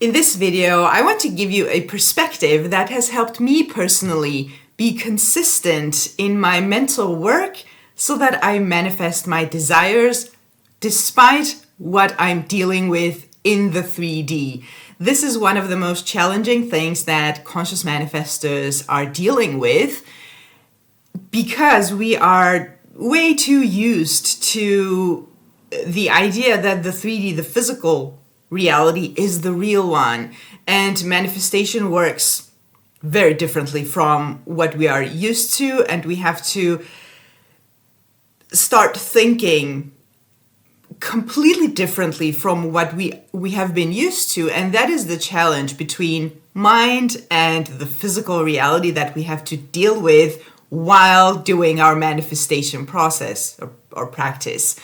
In this video, I want to give you a perspective that has helped me personally be consistent in my mental work so that I manifest my desires despite what I'm dealing with in the 3D. This is one of the most challenging things that conscious manifestors are dealing with because we are way too used to the idea that the 3D, the physical reality, is the real one, and manifestation works very differently from what we are used to, and we have to start thinking completely differently from what we have been used to. And that is the challenge between mind and the physical reality that we have to deal with while doing our manifestation process or practice.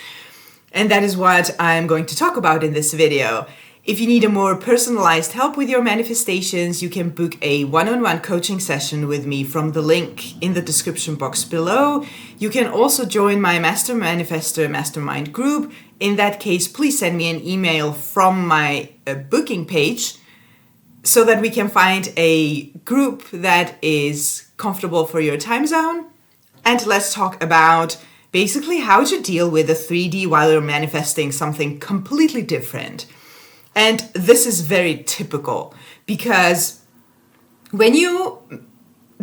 And that is what I'm going to talk about in this video. If you need a more personalized help with your manifestations, you can book a one-on-one coaching session with me from the link in the description box below. You can also join my Master Manifestor Mastermind group. In that case, please send me an email from my booking page so that we can find a group that is comfortable for your time zone. And let's talk about basically how to deal with the 3D while you're manifesting something completely different. And this is very typical because when you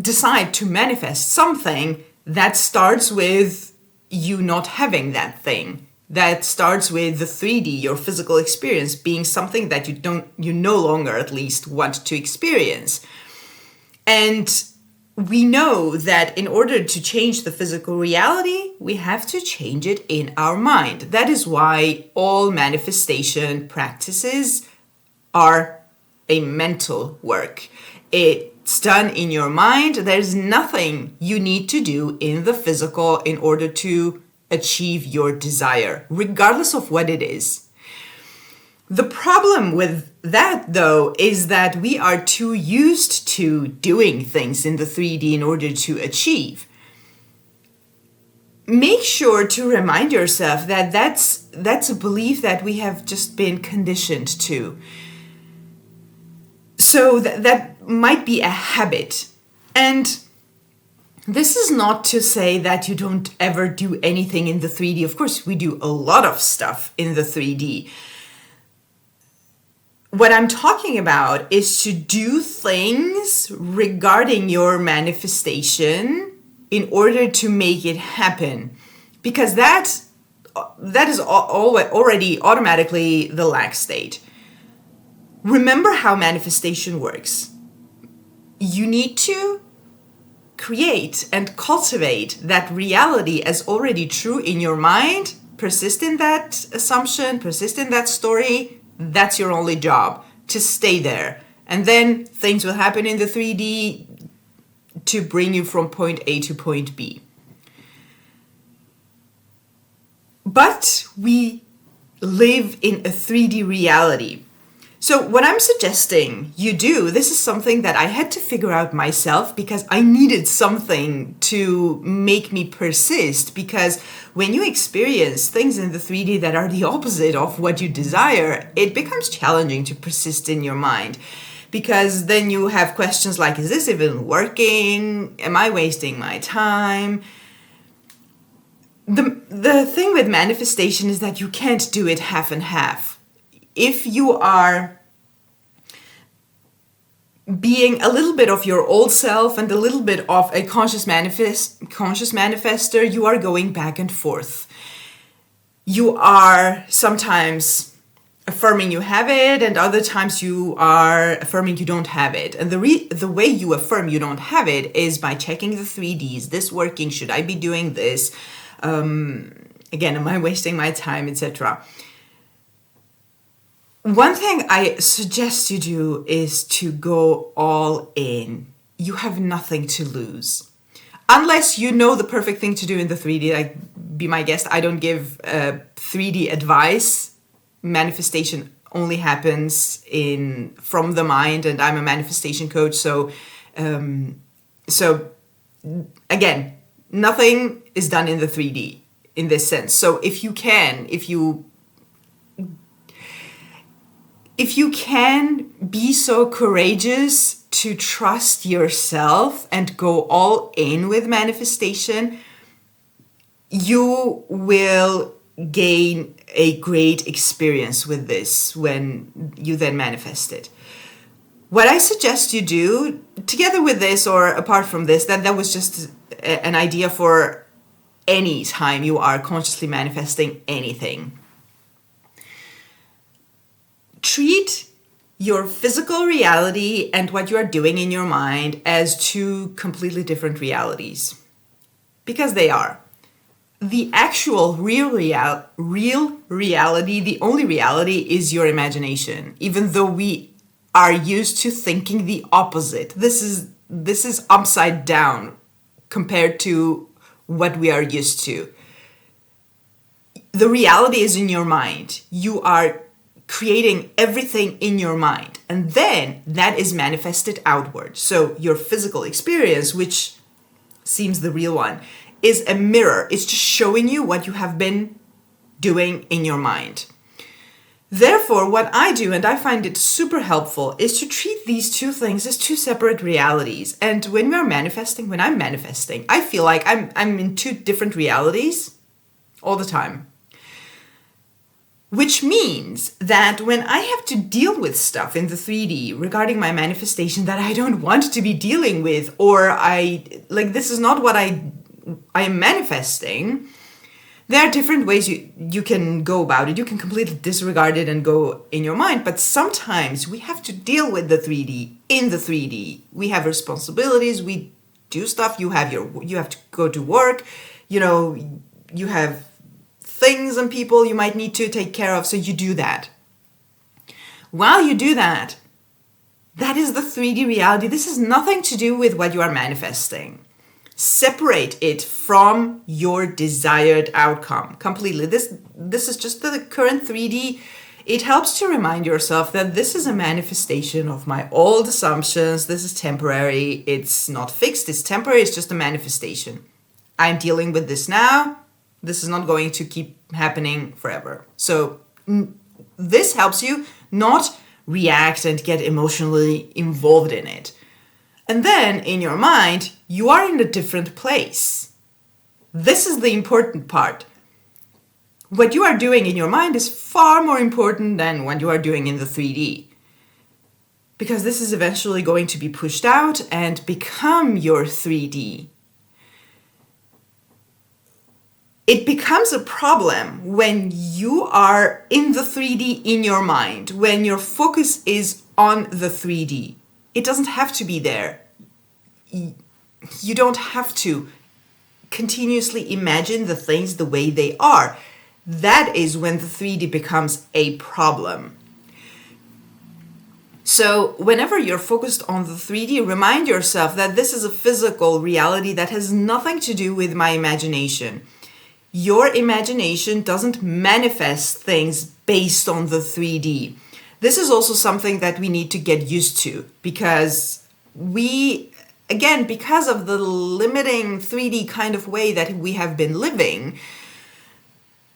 decide to manifest something, that starts with you not having that thing. That starts with the 3D, your physical experience, being something that you no longer at least want to experience. And we know that in order to change the physical reality, we have to change it in our mind. That is why all manifestation practices are a mental work. It's done in your mind. There's nothing you need to do in the physical in order to achieve your desire, regardless of what it is. The problem with that, though, is that we are too used to doing things in the 3D in order to achieve. Make sure to remind yourself that that's a belief that we have just been conditioned to. So that might be a habit. And this is not to say that you don't ever do anything in the 3D. Of course, we do a lot of stuff in the 3D. What I'm talking about is to do things regarding your manifestation in order to make it happen. Because that is already automatically the lack state. Remember how manifestation works. You need to create and cultivate that reality as already true in your mind. Persist in that assumption, persist in that story. That's your only job, to stay there. And then things will happen in the 3D to bring you from point A to point B. But we live in a 3D reality. So what I'm suggesting you do, this is something that I had to figure out myself because I needed something to make me persist. Because when you experience things in the 3D that are the opposite of what you desire, it becomes challenging to persist in your mind. Because then you have questions like, is this even working? Am I wasting my time? The thing with manifestation is that you can't do it half and half. If you are being a little bit of your old self and a little bit of a conscious manifestor, you are going back and forth. You are sometimes affirming you have it, and other times you are affirming you don't have it. And the way you affirm you don't have it is by checking the 3D. Is this working? Should I be doing this? Again, am I wasting my time, etc.? One thing I suggest you do is to go all in. You have nothing to lose. Unless you know the perfect thing to do in the 3D, like, be my guest, I don't give 3D advice. Manifestation only happens from the mind, and I'm a manifestation coach. So again, nothing is done in the 3D in this sense. So if you if you can be so courageous to trust yourself and go all in with manifestation, you will gain a great experience with this when you then manifest it. What I suggest you do, together with this or apart from this, that was just an idea for any time you are consciously manifesting anything. Treat your physical reality and what you are doing in your mind as two completely different realities. Because they are. The actual real reality, the only reality, is your imagination, even though we are used to thinking the opposite. This is upside down compared to what we are used to. The reality is in your mind. You are creating everything in your mind, and then that is manifested outward. So your physical experience, which seems the real one, is a mirror. It's just showing you what you have been doing in your mind. Therefore, what I do, and I find it super helpful, is to treat these two things as two separate realities. And when I'm manifesting, I feel like I'm in two different realities all the time. Which means that when I have to deal with stuff in the 3D regarding my manifestation that I don't want to be dealing with, or this is not what I am manifesting, there are different ways you can go about it. You can completely disregard it and go in your mind, but sometimes we have to deal with the 3D in the 3D. We have responsibilities, we do stuff, you have to go to work, you have things and people you might need to take care of, so you do that. While you do that, that is the 3D reality. This has nothing to do with what you are manifesting. Separate it from your desired outcome completely. This is just the current 3D. It helps to remind yourself that this is a manifestation of my old assumptions. This is temporary. It's not fixed. It's temporary. It's just a manifestation. I'm dealing with this now. This is not going to keep happening forever. So this helps you not react and get emotionally involved in it. And then in your mind, you are in a different place. This is the important part. What you are doing in your mind is far more important than what you are doing in the 3D. Because this is eventually going to be pushed out and become your 3D. It becomes a problem when you are in the 3D in your mind, when your focus is on the 3D. It doesn't have to be there. You don't have to continuously imagine the things the way they are. That is when the 3D becomes a problem. So whenever you're focused on the 3D, remind yourself that this is a physical reality that has nothing to do with my imagination. Your imagination doesn't manifest things based on the 3D. This is also something that we need to get used to because because of the limiting 3D kind of way that we have been living,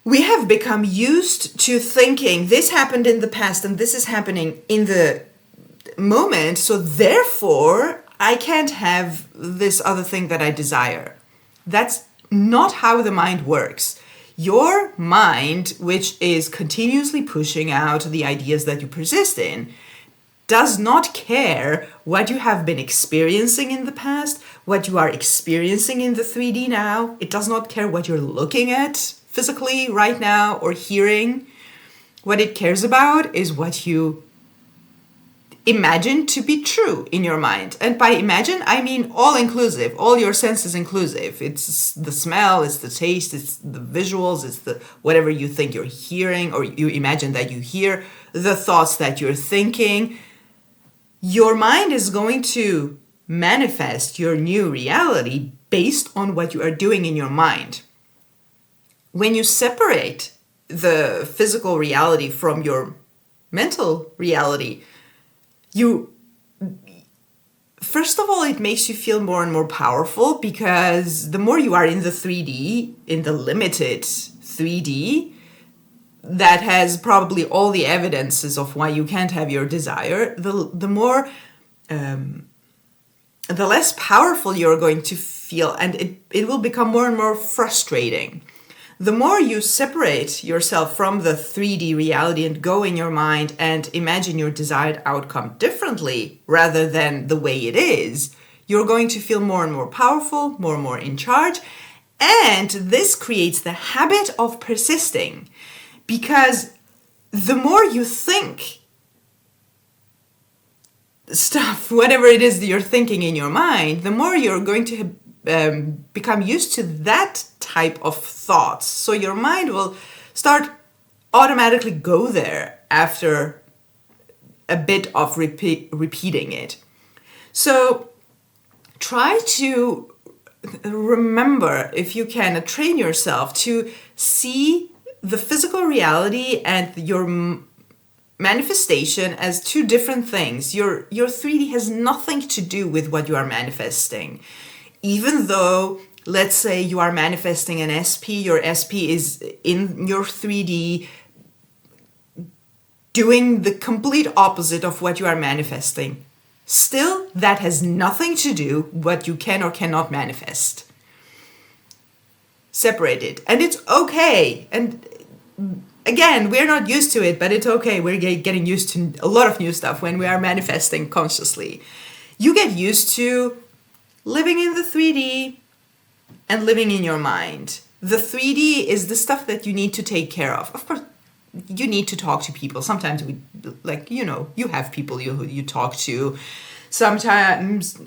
we have become used to thinking this happened in the past and this is happening in the moment, so therefore I can't have this other thing that I desire. That's not how the mind works. Your mind, which is continuously pushing out the ideas that you persist in, does not care what you have been experiencing in the past, what you are experiencing in the 3D now. It does not care what you're looking at physically right now or hearing. What it cares about is what you imagine to be true in your mind. And by imagine, I mean all inclusive, all your senses inclusive. It's the smell, it's the taste, it's the visuals, it's the whatever you think you're hearing or you imagine that you hear, the thoughts that you're thinking. Your mind is going to manifest your new reality based on what you are doing in your mind. When you separate the physical reality from your mental reality, first of all, it makes you feel more and more powerful because the more you are in the 3D, in the limited 3D, that has probably all the evidences of why you can't have your desire, the less powerful you're going to feel, and it will become more and more frustrating. The more you separate yourself from the 3D reality and go in your mind and imagine your desired outcome differently rather than the way it is, you're going to feel more and more powerful, more and more in charge. And this creates the habit of persisting, because the more you think stuff, whatever it is that you're thinking in your mind, the more you're going to become used to that type of thoughts. So your mind will start automatically go there after a bit of repeating it. So try to remember, if you can, train yourself to see the physical reality and your manifestation as two different things. Your 3D has nothing to do with what you are manifesting. Even though, let's say you are manifesting an SP, your SP is in your 3D doing the complete opposite of what you are manifesting. Still, that has nothing to do with what you can or cannot manifest. Separate it. And it's okay. And again, we're not used to it, but it's okay. We're getting used to a lot of new stuff when we are manifesting consciously. You get used to living in the 3D and living in your mind. The 3D is the stuff that you need to take care of. Of course, you need to talk to people. Sometimes you have people you talk to. Sometimes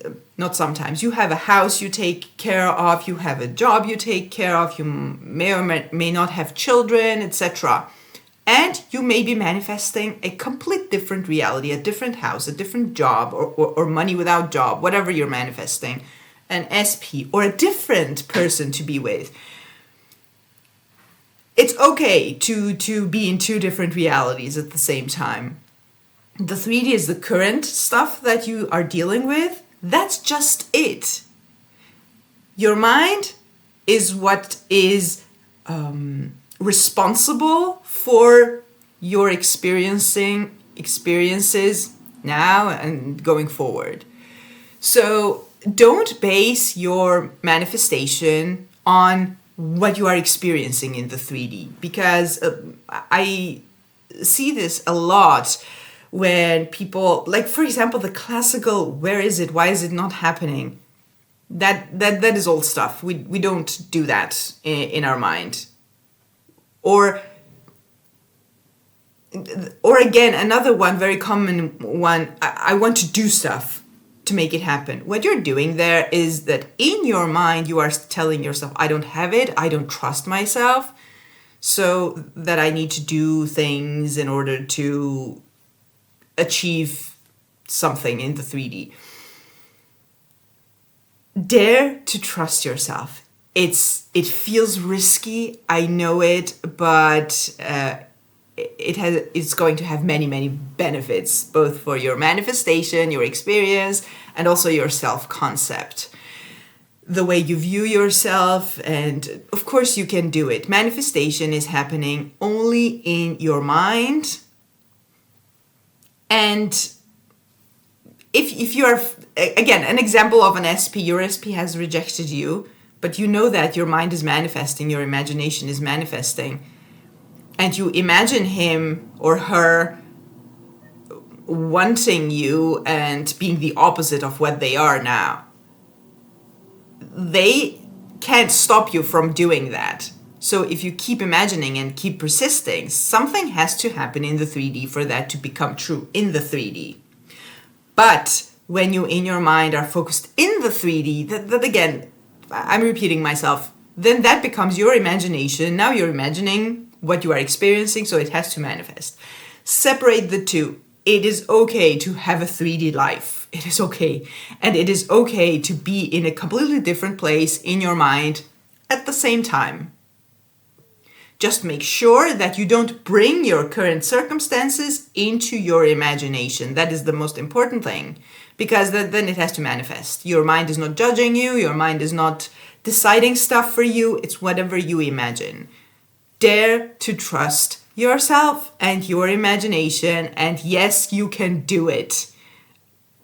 you have a house you take care of, you have a job you take care of, you may or may not have children, etc. And you may be manifesting a complete different reality, a different house, a different job, or money without job, whatever you're manifesting, an SP, or a different person to be with. It's okay to be in two different realities at the same time. The 3D is the current stuff that you are dealing with. That's just it. Your mind is what is responsible for your experiences now and going forward. So don't base your manifestation on what you are experiencing in the 3D, because I see this a lot when people, like, for example, the classical, where is it? Why is it not happening? That is old stuff. We don't do that in our mind. Or again, another one, very common one, I want to do stuff to make it happen. What you're doing there is that in your mind, you are telling yourself, I don't have it, I don't trust myself, so that I need to do things in order to achieve something in the 3D. Dare to trust yourself. It feels risky, I know it, but it's going to have many, many benefits, both for your manifestation, your experience, and also your self-concept. The way you view yourself, and of course you can do it. Manifestation is happening only in your mind. And if you are, again, an example of an SP, your SP has rejected you, but you know that your mind is manifesting, your imagination is manifesting, and you imagine him or her wanting you and being the opposite of what they are now. They can't stop you from doing that. So if you keep imagining and keep persisting, something has to happen in the 3D for that to become true in the 3D. But when you in your mind are focused in the 3D, that again, I'm repeating myself, then that becomes your imagination. Now you're imagining what you are experiencing, so it has to manifest. Separate the two. It is okay to have a 3D life. It is okay. And it is okay to be in a completely different place in your mind at the same time. Just make sure that you don't bring your current circumstances into your imagination. That is the most important thing, because then it has to manifest. Your mind is not judging you. Your mind is not deciding stuff for you. It's whatever you imagine. Dare to trust yourself and your imagination, and yes, you can do it.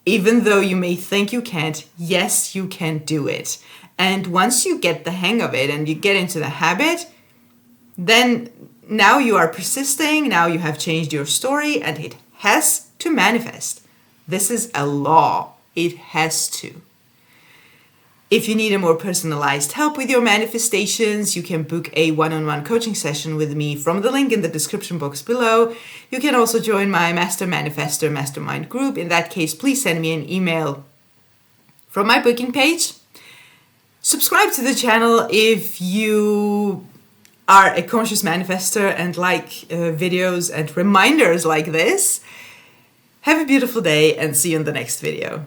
Even though you may think you can't, yes, you can do it. And once you get the hang of it and you get into the habit, then now you are persisting, now you have changed your story, and it has to manifest. This is a law. It has to. If you need a more personalized help with your manifestations, you can book a one-on-one coaching session with me from the link in the description box below. You can also join my Master Manifestor Mastermind group. In that case, please send me an email from my booking page. Subscribe to the channel if you are a conscious manifestor and like videos and reminders like this. Have a beautiful day and see you in the next video.